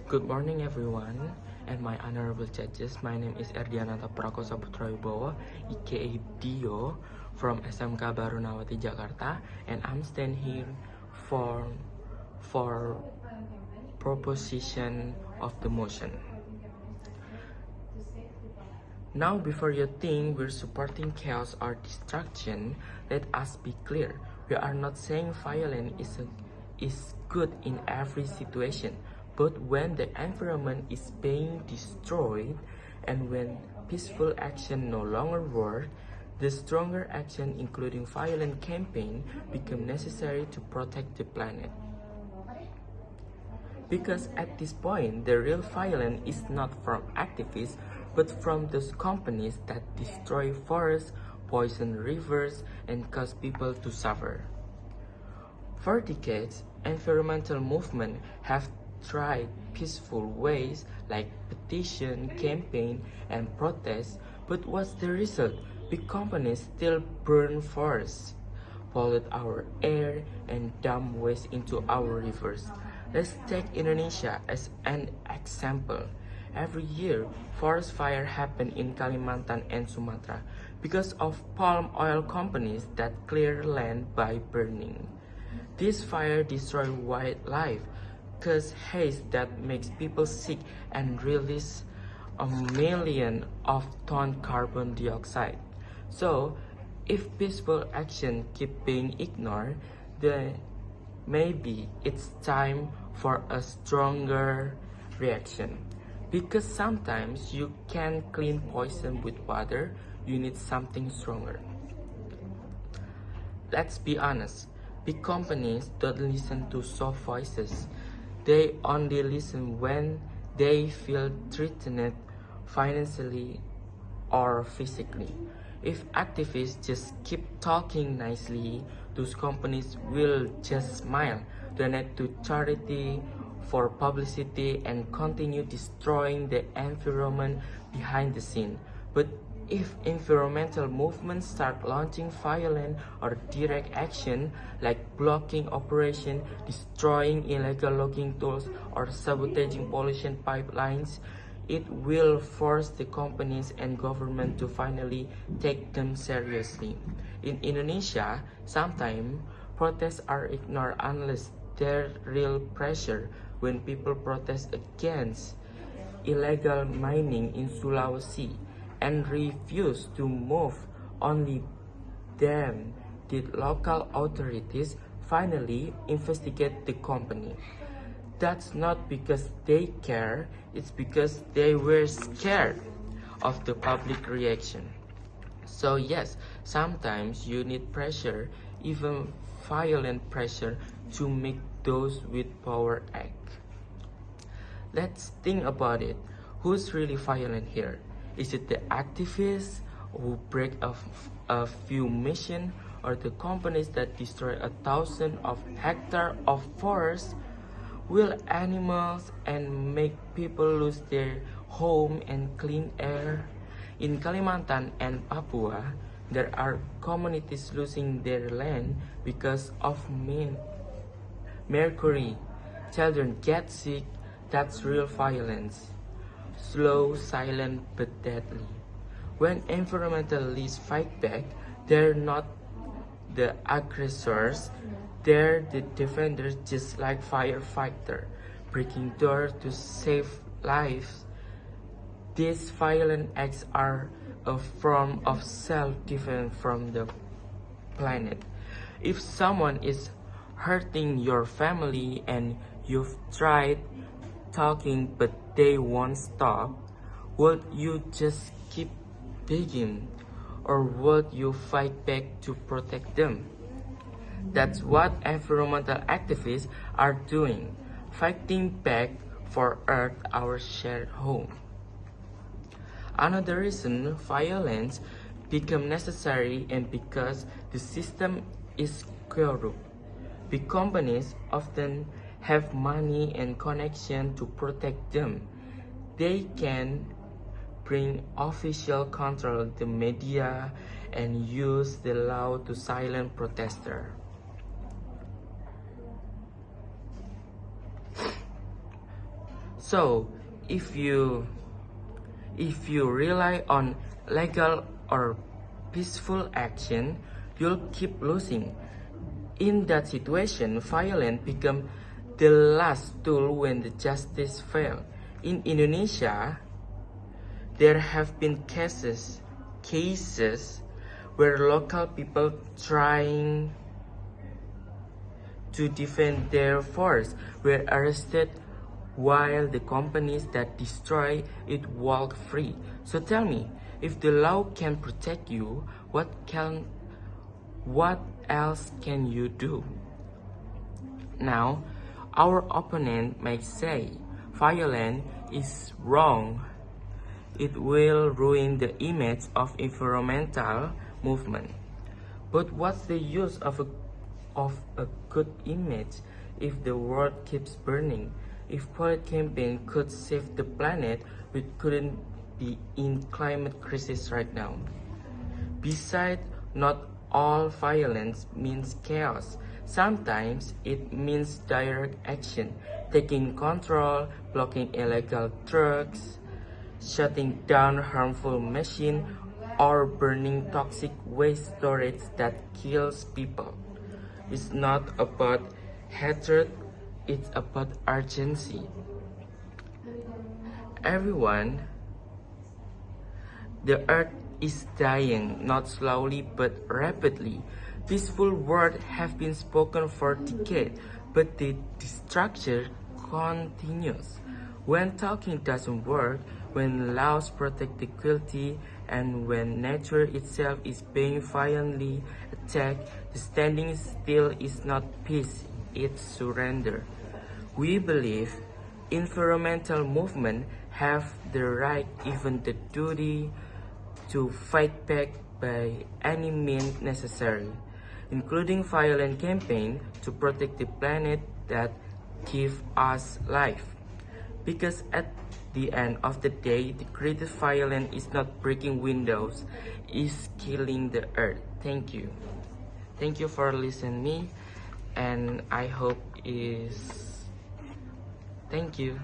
Good morning everyone and my honorable judges. My name is Erdianata Prakosa Putrawibowo, aka Dio, from SMK Barunawati Jakarta, and I'm standing here for proposition of the motion. Now, before you think we're supporting chaos or destruction, let us be clear. We are not saying violence is good in every situation, but when the environment is being destroyed and when peaceful action no longer works, the stronger action, including violent campaign, become necessary to protect the planet. Because at this point, the real violence is not from activists, but from those companies that destroy forests, poison rivers, and cause people to suffer. For decades, environmental movements have tried peaceful ways like petition, campaign, and protest, but what's the result? Big companies still burn forests, pollute our air, and dump waste into our rivers. Let's take Indonesia as an example. Every year, forest fires happen in Kalimantan and Sumatra because of palm oil companies that clear land by burning. This fire destroys wildlife, causes haze that makes people sick, and release a million of ton carbon dioxide. So, if peaceful action keep being ignored, then maybe it's time for a stronger reaction. Because sometimes you can't clean poison with water, you need something stronger. Let's be honest, big companies don't listen to soft voices. They only listen when they feel threatened financially or physically. If activists just keep talking nicely, those companies will just smile, donate to charity for publicity, and continue destroying the environment behind the scene. But if environmental movements start launching violent or direct action like blocking operation, destroying illegal logging tools, or sabotaging pollution pipelines, it will force the companies and government to finally take them seriously. In Indonesia, sometimes protests are ignored unless there's real pressure. When people protest against illegal mining in Sulawesi and refuse to move, only then did local authorities finally investigate the company. That's not because they care, it's because they were scared of the public reaction. So yes, sometimes you need pressure, even violent pressure, to make those with power act. Let's think about it. Who's really violent here? Is it the activists who break a few missions, or the companies that destroy 1,000 of hectares of forest, will animals, and make people lose their home and clean air? In Kalimantan and Papua, there are communities losing their land because of mercury. Children get sick. That's real violence. Slow, silent, but deadly. When environmentalists fight back, they're not the aggressors, they're the defenders, just like firefighters, breaking doors to save lives. These violent acts are a form of self-defense from the planet. If someone is hurting your family and you've tried talking but they won't stop, would you just keep begging, or would you fight back to protect them? That's what environmental activists are doing, fighting back for Earth, our shared home. Another reason violence become necessary and because the system is corrupt. Big companies often have money and connection to protect them. They can bring official control the media and use the law to silence protesters. So if you rely on legal or peaceful action, you'll keep losing. In that situation, violence becomes the last tool when the justice fails. In Indonesia, there have been cases where local people trying to defend their forest were arrested while the companies that destroy it walk free. So tell me, if the law can protect you, what else can you do? Now, our opponent may say violence is wrong. It will ruin the image of environmental movement. But what's the use of a good image if the world keeps burning? If polite campaign could save the planet, we couldn't be in climate crisis right now. Besides, not all violence means chaos. Sometimes it means direct action, taking control, blocking illegal trucks, shutting down harmful machines, or burning toxic waste storage that kills people. It's not about hatred, it's about urgency. Everyone, the earth is dying, not slowly but rapidly. Peaceful words have been spoken for decades, but the destruction continues. When talking doesn't work, when laws protect equality, and when nature itself is being violently attacked, the standing still is not peace, it's surrender. We believe environmental movements have the right, even the duty, to fight back by any means necessary, including violent campaigns to protect the planet that gives us life. Because at the end of the day, the greatest violence is not breaking windows, it's killing the earth. Thank you. Thank you for listening me, and I hope is. Thank you.